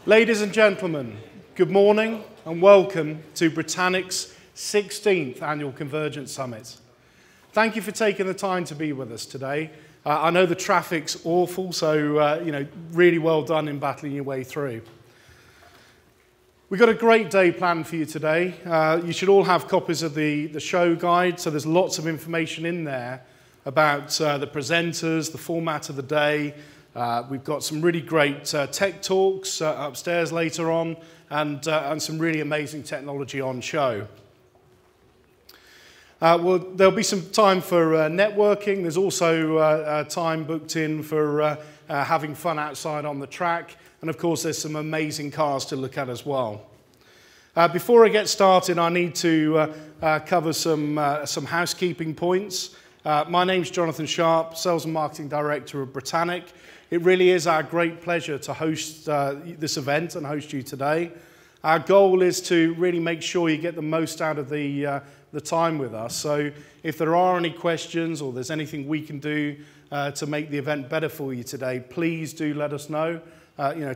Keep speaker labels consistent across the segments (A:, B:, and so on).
A: Ladies and gentlemen, good morning and welcome to Britannic's 16th Annual Convergence Summit. Thank you for taking the time to be with us today. I know the traffic's awful, so really well done in battling your way through. We've got a great day planned for you today. You should all have copies of the show guide, so there's lots of information in there about the presenters, the format of the day. We've got some really great tech talks upstairs later on, and some really amazing technology on show. Well, there'll be some time for networking. There's also time booked in for having fun outside on the track. And of course, there's some amazing cars to look at as well. Before I get started, I need to cover some housekeeping points. My name's Jonathan Sharp, Sales and Marketing Director of Britannic. It really is our great pleasure to host this event and host you today. Our goal is to really make sure you get the most out of the time with us. So if there are any questions or there's anything we can do to make the event better for you today, please do let us know.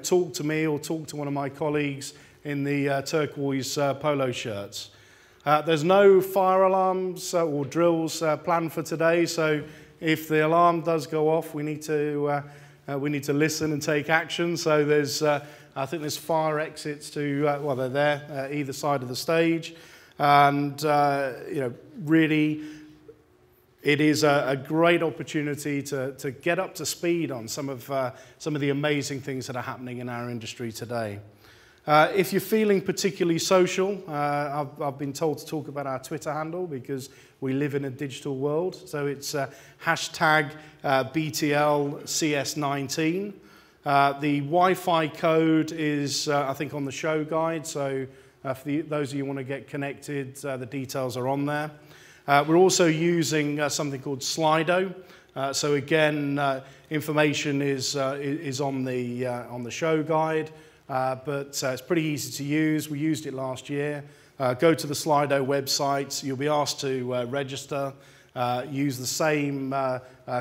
A: Talk to me or talk to one of my colleagues in the turquoise polo shirts. There's no fire alarms or drills planned for today, so if the alarm does go off, we need to listen and take action. So I think there's fire exits to, they're there either side of the stage. And, really, it is a great opportunity to get up to speed on some of the amazing things that are happening in our industry today. If you're feeling particularly social, I've been told to talk about our Twitter handle because we live in a digital world. So it's hashtag BTLCS19. The Wi-Fi code is, I think, on the show guide. So for those of you who want to get connected, the details are on there. We're also using something called Slido. So again, information is on the show guide. But it's pretty easy to use. We used it last year. Go to the Slido website. You'll be asked to register. Use the same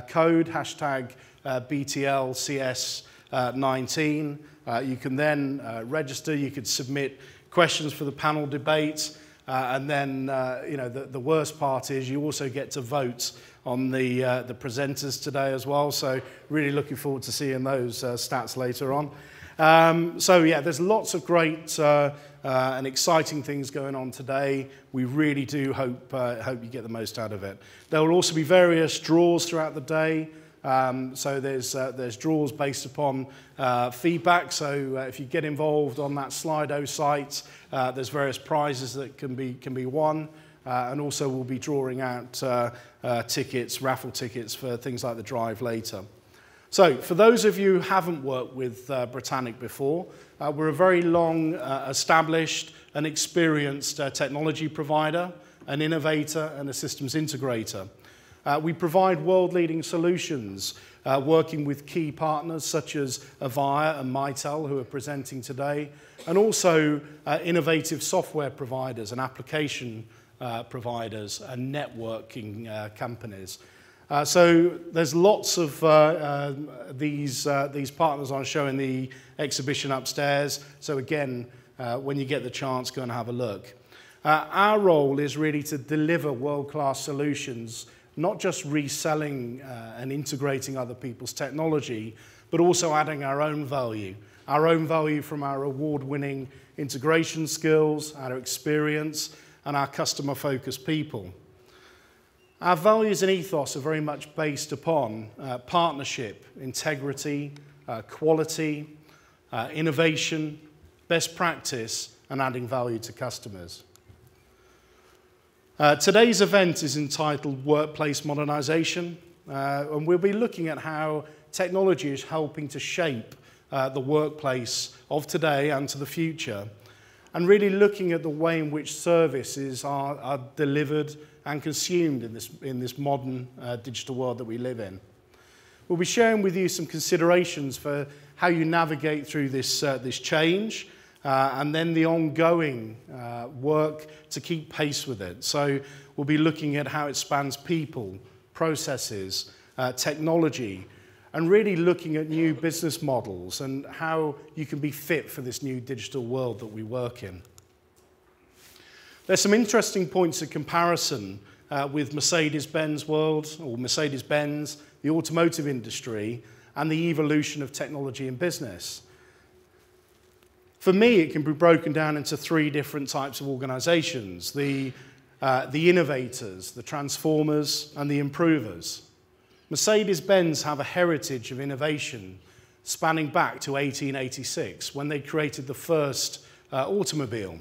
A: code, hashtag BTLCS19. You can then register. You could submit questions for the panel debates. And then, the worst part is you also get to vote on the presenters today as well. So really looking forward to seeing those stats later on. There's lots of great and exciting things going on today. We really do hope you get the most out of it. There will also be various draws throughout the day. So there's draws based upon feedback. So if you get involved on that Slido site, there's various prizes that can be won. And also we'll be drawing out tickets, raffle tickets for things like the drive later. So, for those of you who haven't worked with Britannic before, we're a very long, established and experienced technology provider, an innovator and a systems integrator. We provide world-leading solutions, working with key partners such as Avaya and Mitel, who are presenting today, and also innovative software providers and application providers and networking companies. So there's lots of these partners on show in the exhibition upstairs. So again, when you get the chance, go and have a look. Our role is really to deliver world-class solutions, not just reselling and integrating other people's technology, but also adding our own value from our award-winning integration skills, our experience, and our customer-focused people. Our values and ethos are very much based upon partnership, integrity, quality, innovation, best practice, and adding value to customers. Today's event is entitled Workplace Modernisation, and we'll be looking at how technology is helping to shape the workplace of today and to the future, and really looking at the way in which services are delivered and consumed in this modern digital world that we live in. We'll be sharing with you some considerations for how you navigate through this change, and then the ongoing work to keep pace with it. So we'll be looking at how it spans people, processes, technology, and really looking at new business models and how you can be fit for this new digital world that we work in. There's some interesting points of comparison with Mercedes-Benz world, or Mercedes-Benz, the automotive industry, and the evolution of technology in business. For me, it can be broken down into three different types of organizations: the innovators, the transformers, and the improvers. Mercedes-Benz have a heritage of innovation spanning back to 1886, when they created the first automobile.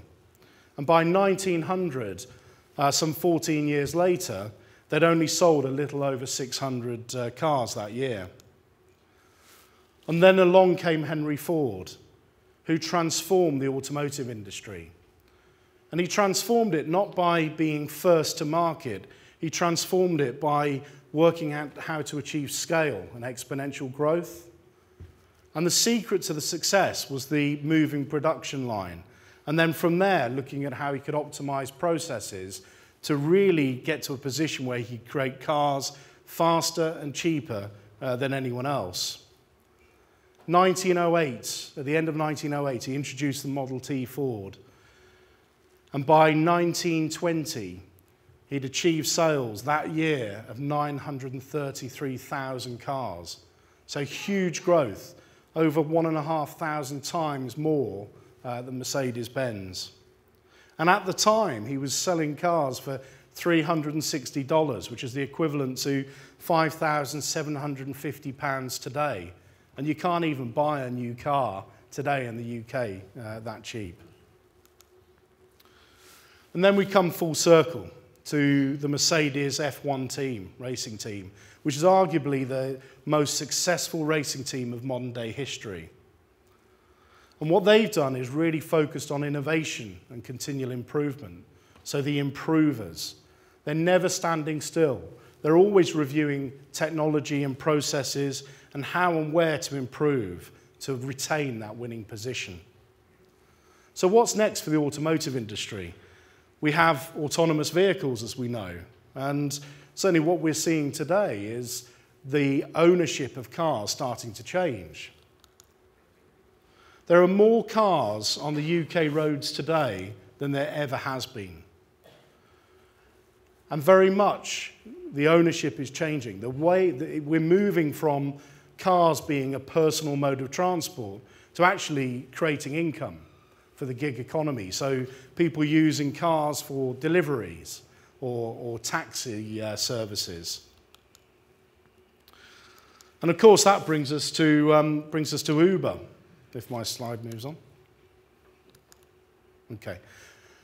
A: And by 1900, some 14 years later, they'd only sold a little over 600 cars that year. And then along came Henry Ford, who transformed the automotive industry. And he transformed it not by being first to market, he transformed it by working out how to achieve scale and exponential growth. And the secret to the success was the moving production line. And then from there, looking at how he could optimize processes to really get to a position where he could create cars faster and cheaper than anyone else. 1908, at the end of 1908, he introduced the Model T Ford. And by 1920, he'd achieved sales that year of 933,000 cars. So huge growth, over 1,500 times more than Mercedes-Benz. And at the time, he was selling cars for $360, which is the equivalent to £5,750 today. And you can't even buy a new car today in the UK that cheap. And then we come full circle to the Mercedes F1 team, racing team, which is arguably the most successful racing team of modern day history. And what they've done is really focused on innovation and continual improvement. So the improvers, they're never standing still. They're always reviewing technology and processes and how and where to improve to retain that winning position. So what's next for the automotive industry? We have autonomous vehicles, as we know, and certainly what we're seeing today is the ownership of cars starting to change. There are more cars on the UK roads today than there ever has been. And very much the ownership is changing. The way that we're moving from cars being a personal mode of transport to actually creating income for the gig economy. So people using cars for deliveries or taxi services. And of course that brings us to Uber, if my slide moves on. Okay.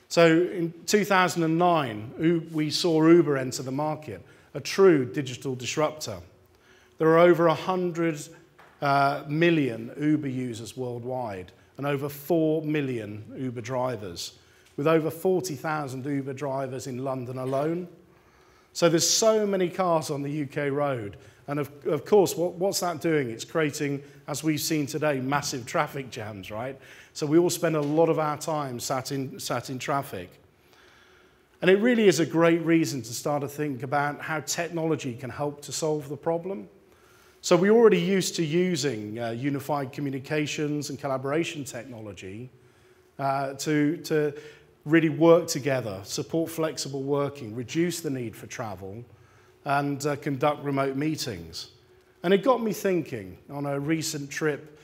A: So in 2009, we saw Uber enter the market, a true digital disruptor. There are over 100 million Uber users worldwide, and over 4 million Uber drivers, with over 40,000 Uber drivers in London alone. So there's so many cars on the UK road. And of course, what's that doing? It's creating, as we've seen today, massive traffic jams, right? So we all spend a lot of our time sat in traffic. And it really is a great reason to start to think about how technology can help to solve the problem. So we're already used to using unified communications and collaboration technology to really work together, support flexible working, reduce the need for travel, and conduct remote meetings. And it got me thinking on a recent trip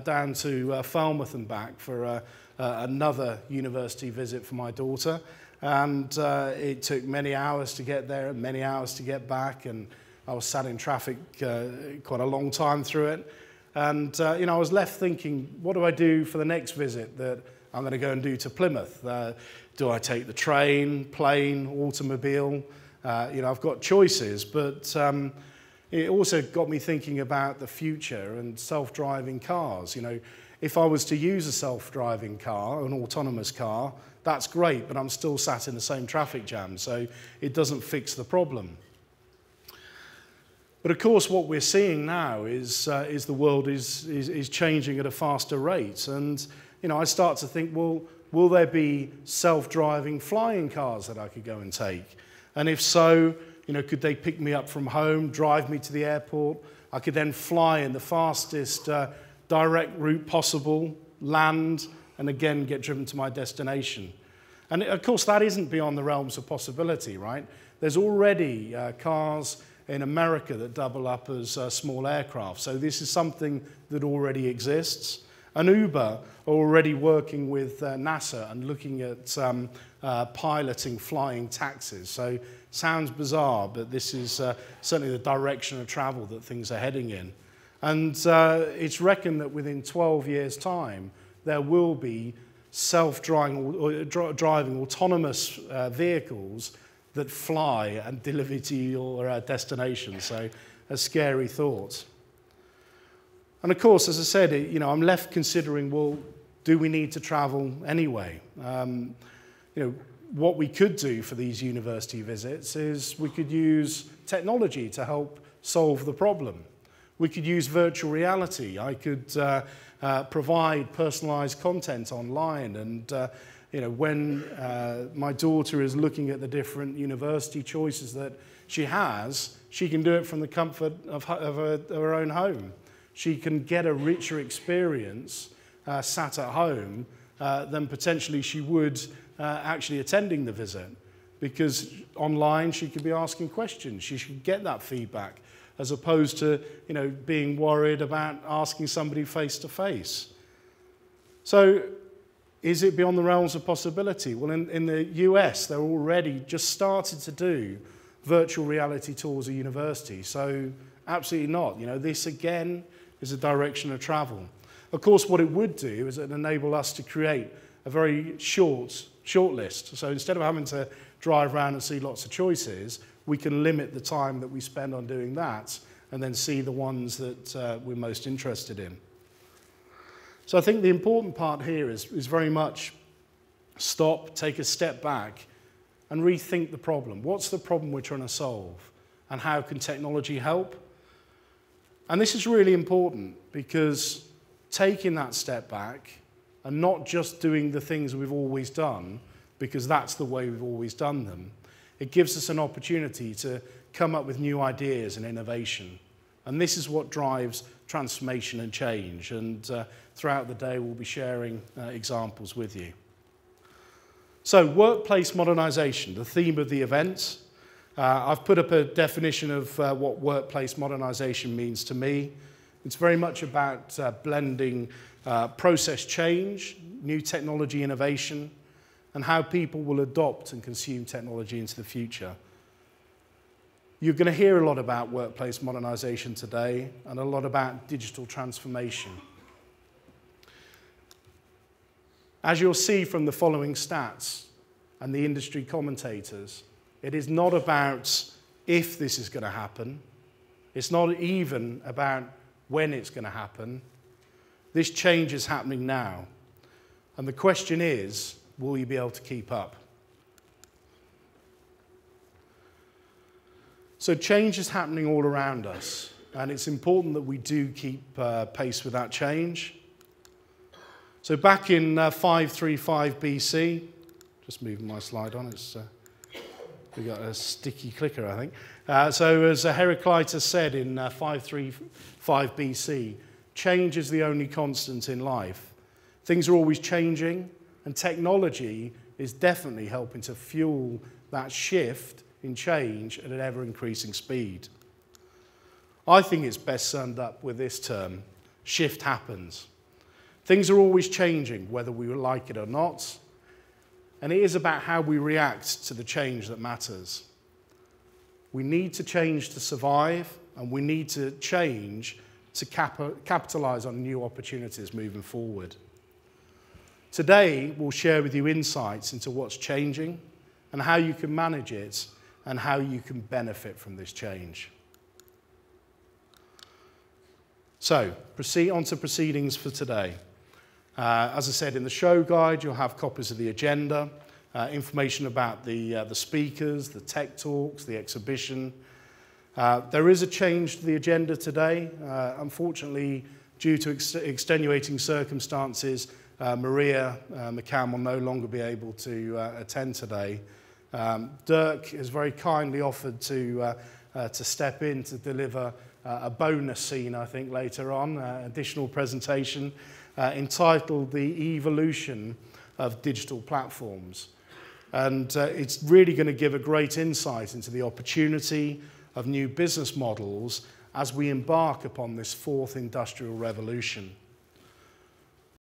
A: down to Falmouth and back for another university visit for my daughter. And it took many hours to get there and many hours to get back. And I was sat in traffic quite a long time through it. And I was left thinking, what do I do for the next visit that I'm going to go and do to Plymouth? Do I take the train, plane, automobile? I've got choices, but it also got me thinking about the future and self-driving cars. If I was to use a self-driving car, an autonomous car, that's great, but I'm still sat in the same traffic jam, so it doesn't fix the problem. But of course, what we're seeing now is the world is changing at a faster rate, and I start to think, well, will there be self-driving flying cars that I could go and take? And if so, could they pick me up from home, drive me to the airport? I could then fly in the fastest direct route possible, land, and again get driven to my destination. And of course, that isn't beyond the realms of possibility, right? There's already cars in America that double up as small aircraft. So this is something that already exists. And Uber are already working with NASA and looking at piloting flying taxis. So sounds bizarre, but this is certainly the direction of travel that things are heading in. And it's reckoned that within 12 years' time, there will be self-driving autonomous vehicles that fly and deliver to your destination. So a scary thought. And of course, as I said, I'm left considering, well, do we need to travel anyway? What we could do for these university visits is we could use technology to help solve the problem. We could use virtual reality. I could provide personalized content online, and when my daughter is looking at the different university choices that she has, she can do it from the comfort of her own home. She can get a richer experience sat at home than potentially she would actually attending the visit, because online she could be asking questions. She should get that feedback, as opposed to being worried about asking somebody face to face. So is it beyond the realms of possibility? Well, in the US, they're already just started to do virtual reality tours of universities. So absolutely not. This again is a direction of travel. Of course, what it would do is it enable us to create a very short list. So instead of having to drive around and see lots of choices, we can limit the time that we spend on doing that and then see the ones that we're most interested in. So I think the important part here is very much stop, take a step back, and rethink the problem. What's the problem we're trying to solve? And how can technology help? And this is really important, because taking that step back and not just doing the things we've always done, because that's the way we've always done them, it gives us an opportunity to come up with new ideas and innovation. And this is what drives transformation and change. And throughout the day, we'll be sharing examples with you. So, workplace modernization, the theme of the event. I've put up a definition of what workplace modernization means to me. It's very much about blending process change, new technology innovation, and how people will adopt and consume technology into the future. You're going to hear a lot about workplace modernization today, and a lot about digital transformation. As you'll see from the following stats and the industry commentators, it is not about if this is going to happen. It's not even about when it's going to happen. This change is happening now. And the question is, will you be able to keep up? So change is happening all around us, and it's important that we do keep pace with that change. So back in 535 BC, just moving my slide on, we got a sticky clicker, I think. So as Heraclitus said in 535 BC, change is the only constant in life. Things are always changing, and technology is definitely helping to fuel that shift in change at an ever-increasing speed. I think it's best summed up with this term: shift happens. Things are always changing, whether we like it or not, and it is about how we react to the change that matters. We need to change to survive, and we need to change to capitalize on new opportunities moving forward. Today, we'll share with you insights into what's changing and how you can manage it and how you can benefit from this change. So, on to proceedings for today. As I said, in the show guide, you'll have copies of the agenda, information about the speakers, the tech talks, the exhibition. There is a change to the agenda today. Unfortunately, due to extenuating circumstances, Maria McCann will no longer be able to attend today. Dirk has very kindly offered to step in to deliver a bonus scene, I think, later on, additional presentation entitled The Evolution of Digital Platforms. And it's really going to give a great insight into the opportunity of new business models as we embark upon this fourth industrial revolution.